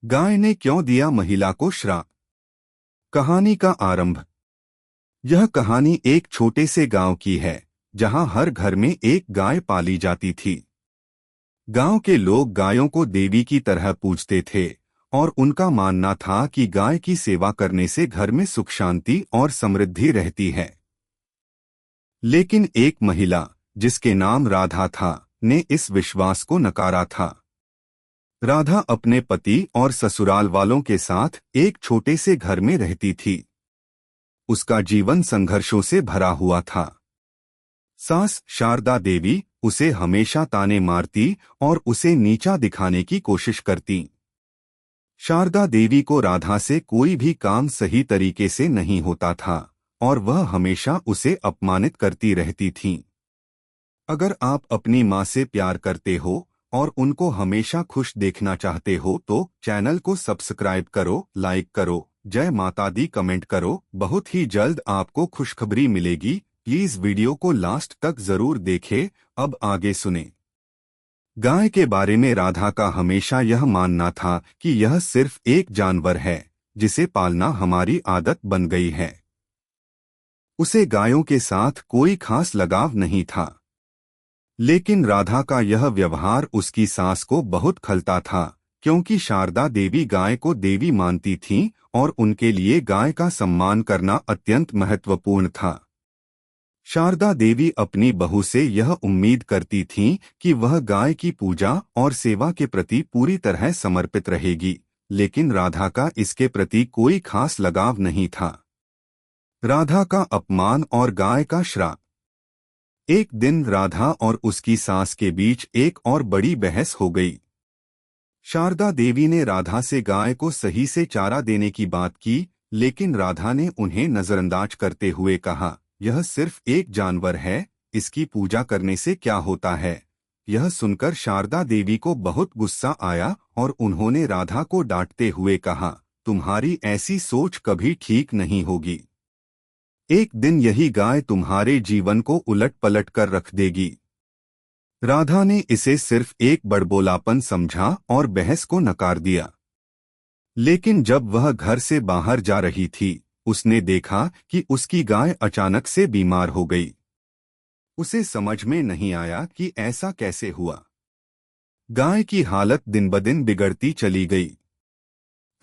गाय ने क्यों दिया महिला को श्राप। कहानी का आरंभ। यह कहानी एक छोटे से गांव की है जहां हर घर में एक गाय पाली जाती थी। गांव के लोग गायों को देवी की तरह पूजते थे और उनका मानना था कि गाय की सेवा करने से घर में सुख शांति और समृद्धि रहती है। लेकिन एक महिला जिसके नाम राधा था ने इस विश्वास को नकारा था। राधा अपने पति और ससुराल वालों के साथ एक छोटे से घर में रहती थी। उसका जीवन संघर्षों से भरा हुआ था। सास शारदा देवी उसे हमेशा ताने मारती और उसे नीचा दिखाने की कोशिश करती। शारदा देवी को राधा से कोई भी काम सही तरीके से नहीं होता था और वह हमेशा उसे अपमानित करती रहती थीं। अगर आप अपनी माँ से प्यार करते हो और उनको हमेशा खुश देखना चाहते हो तो चैनल को सब्सक्राइब करो, लाइक करो, जय माता दी कमेंट करो। बहुत ही जल्द आपको खुशखबरी मिलेगी। प्लीज वीडियो को लास्ट तक जरूर देखें। अब आगे सुने। गाय के बारे में राधा का हमेशा यह मानना था कि यह सिर्फ एक जानवर है जिसे पालना हमारी आदत बन गई है। उसे गायों के साथ कोई खास लगाव नहीं था। लेकिन राधा का यह व्यवहार उसकी सास को बहुत खलता था, क्योंकि शारदा देवी गाय को देवी मानती थीं और उनके लिए गाय का सम्मान करना अत्यंत महत्वपूर्ण था। शारदा देवी अपनी बहू से यह उम्मीद करती थीं कि वह गाय की पूजा और सेवा के प्रति पूरी तरह समर्पित रहेगी, लेकिन राधा का इसके प्रति कोई खास लगाव नहीं था। राधा का अपमान और गाय का श्राप। एक दिन राधा और उसकी सास के बीच एक और बड़ी बहस हो गई। शारदा देवी ने राधा से गाय को सही से चारा देने की बात की, लेकिन राधा ने उन्हें नजरअंदाज करते हुए कहा, यह सिर्फ एक जानवर है, इसकी पूजा करने से क्या होता है। यह सुनकर शारदा देवी को बहुत गुस्सा आया और उन्होंने राधा को डांटते हुए कहा, तुम्हारी ऐसी सोच कभी ठीक नहीं होगी। एक दिन यही गाय तुम्हारे जीवन को उलट पलट कर रख देगी। राधा ने इसे सिर्फ एक बड़बोलापन समझा और बहस को नकार दिया। लेकिन जब वह घर से बाहर जा रही थी, उसने देखा कि उसकी गाय अचानक से बीमार हो गई। उसे समझ में नहीं आया कि ऐसा कैसे हुआ। गाय की हालत दिन ब दिन बिगड़ती चली गई।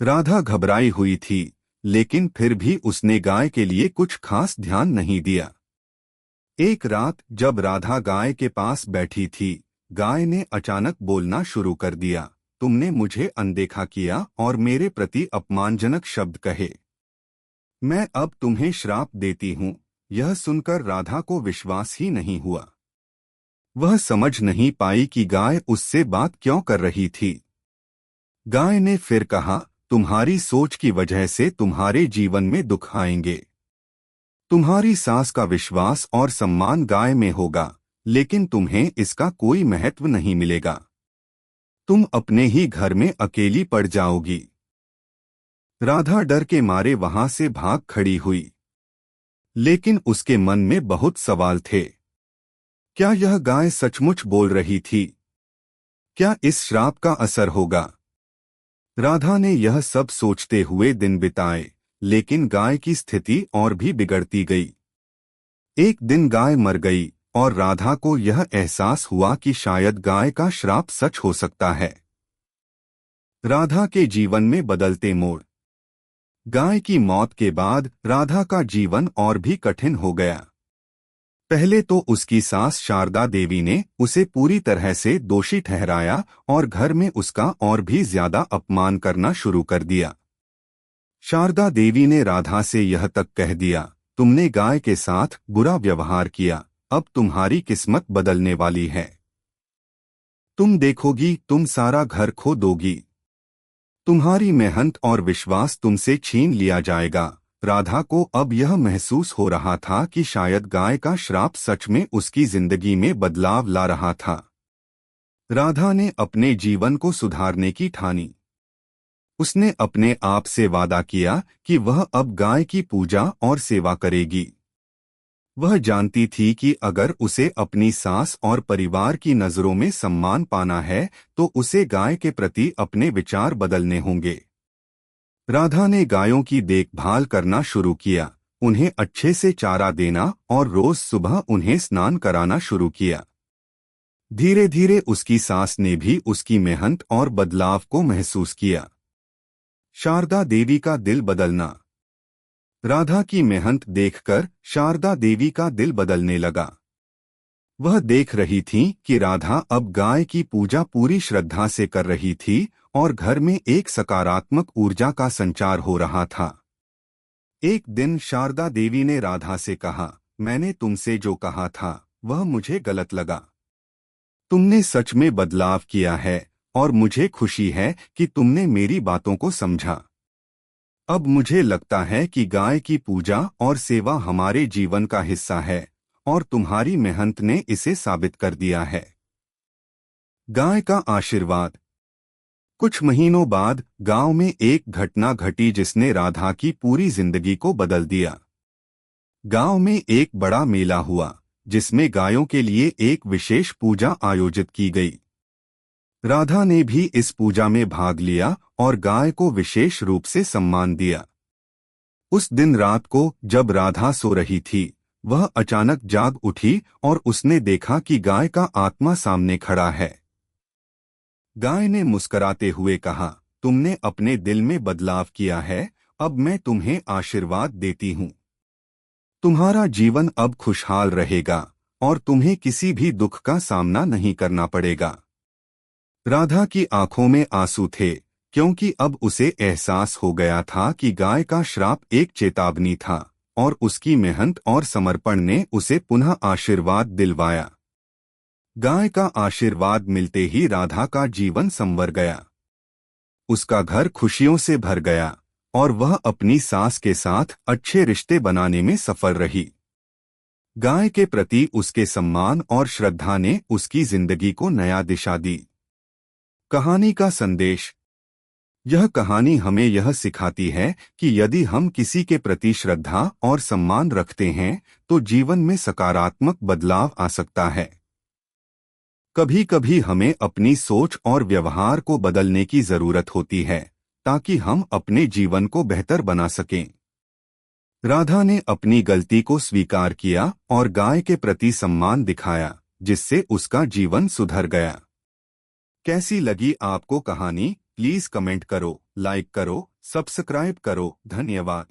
राधा घबराई हुई थी, लेकिन फिर भी उसने गाय के लिए कुछ खास ध्यान नहीं दिया। एक रात जब राधा गाय के पास बैठी थी, गाय ने अचानक बोलना शुरू कर दिया, तुमने मुझे अनदेखा किया और मेरे प्रति अपमानजनक शब्द कहे। मैं अब तुम्हें श्राप देती हूँ। यह सुनकर राधा को विश्वास ही नहीं हुआ। वह समझ नहीं पाई कि गाय उससे बात क्यों कर रही थी। गाय ने फिर कहा, तुम्हारी सोच की वजह से तुम्हारे जीवन में दुख आएंगे। तुम्हारी सास का विश्वास और सम्मान गाय में होगा, लेकिन तुम्हें इसका कोई महत्व नहीं मिलेगा। तुम अपने ही घर में अकेली पड़ जाओगी। राधा डर के मारे वहां से भाग खड़ी हुई, लेकिन उसके मन में बहुत सवाल थे। क्या यह गाय सचमुच बोल रही थी? क्या इस श्राप का असर होगा? राधा ने यह सब सोचते हुए दिन बिताए, लेकिन गाय की स्थिति और भी बिगड़ती गई। एक दिन गाय मर गई और राधा को यह एहसास हुआ कि शायद गाय का श्राप सच हो सकता है। राधा के जीवन में बदलते मोड़। गाय की मौत के बाद राधा का जीवन और भी कठिन हो गया। पहले तो उसकी सास शारदा देवी ने उसे पूरी तरह से दोषी ठहराया और घर में उसका और भी ज्यादा अपमान करना शुरू कर दिया। शारदा देवी ने राधा से यह तक कह दिया, तुमने गाय के साथ बुरा व्यवहार किया, अब तुम्हारी किस्मत बदलने वाली है। तुम देखोगी तुम सारा घर खो दोगी। तुम्हारी मेहनत और विश्वास तुमसे छीन लिया जाएगा। राधा को अब यह महसूस हो रहा था कि शायद गाय का श्राप सच में उसकी जिंदगी में बदलाव ला रहा था। राधा ने अपने जीवन को सुधारने की ठानी। उसने अपने आप से वादा किया कि वह अब गाय की पूजा और सेवा करेगी। वह जानती थी कि अगर उसे अपनी सास और परिवार की नज़रों में सम्मान पाना है तो उसे गाय के प्रति अपने विचार बदलने होंगे। राधा ने गायों की देखभाल करना शुरू किया, उन्हें अच्छे से चारा देना और रोज सुबह उन्हें स्नान कराना शुरू किया। धीरे धीरे उसकी सास ने भी उसकी मेहनत और बदलाव को महसूस किया। शारदा देवी का दिल बदलना। राधा की मेहनत देखकर शारदा देवी का दिल बदलने लगा। वह देख रही थीं कि राधा अब गाय की पूजा पूरी श्रद्धा से कर रही थी और घर में एक सकारात्मक ऊर्जा का संचार हो रहा था। एक दिन शारदा देवी ने राधा से कहा, मैंने तुमसे जो कहा था वह मुझे गलत लगा। तुमने सच में बदलाव किया है और मुझे खुशी है कि तुमने मेरी बातों को समझा। अब मुझे लगता है कि गाय की पूजा और सेवा हमारे जीवन का हिस्सा है और तुम्हारी मेहनत ने इसे साबित कर दिया है। गाय का आशीर्वाद। कुछ महीनों बाद गांव में एक घटना घटी जिसने राधा की पूरी जिंदगी को बदल दिया। गांव में एक बड़ा मेला हुआ जिसमें गायों के लिए एक विशेष पूजा आयोजित की गई। राधा ने भी इस पूजा में भाग लिया और गाय को विशेष रूप से सम्मान दिया। उस दिन रात को जब राधा सो रही थी, वह अचानक जाग उठी और उसने देखा कि गाय का आत्मा सामने खड़ा है। गाय ने मुस्कुराते हुए कहा, तुमने अपने दिल में बदलाव किया है, अब मैं तुम्हें आशीर्वाद देती हूँ। तुम्हारा जीवन अब खुशहाल रहेगा और तुम्हें किसी भी दुख का सामना नहीं करना पड़ेगा। राधा की आंखों में आंसू थे क्योंकि अब उसे एहसास हो गया था कि गाय का श्राप एक चेतावनी था और उसकी मेहनत और समर्पण ने उसे पुनः आशीर्वाद दिलवाया। गाय का आशीर्वाद मिलते ही राधा का जीवन संवर गया। उसका घर खुशियों से भर गया और वह अपनी सास के साथ अच्छे रिश्ते बनाने में सफल रही। गाय के प्रति उसके सम्मान और श्रद्धा ने उसकी जिंदगी को नया दिशा दी। कहानी का संदेश। यह कहानी हमें यह सिखाती है कि यदि हम किसी के प्रति श्रद्धा और सम्मान रखते हैं तो जीवन में सकारात्मक बदलाव आ सकता है। कभी कभी हमें अपनी सोच और व्यवहार को बदलने की जरूरत होती है ताकि हम अपने जीवन को बेहतर बना सकें। राधा ने अपनी गलती को स्वीकार किया और गाय के प्रति सम्मान दिखाया, जिससे उसका जीवन सुधर गया। कैसी लगी आपको कहानी? प्लीज कमेंट करो, लाइक करो, सब्सक्राइब करो। धन्यवाद।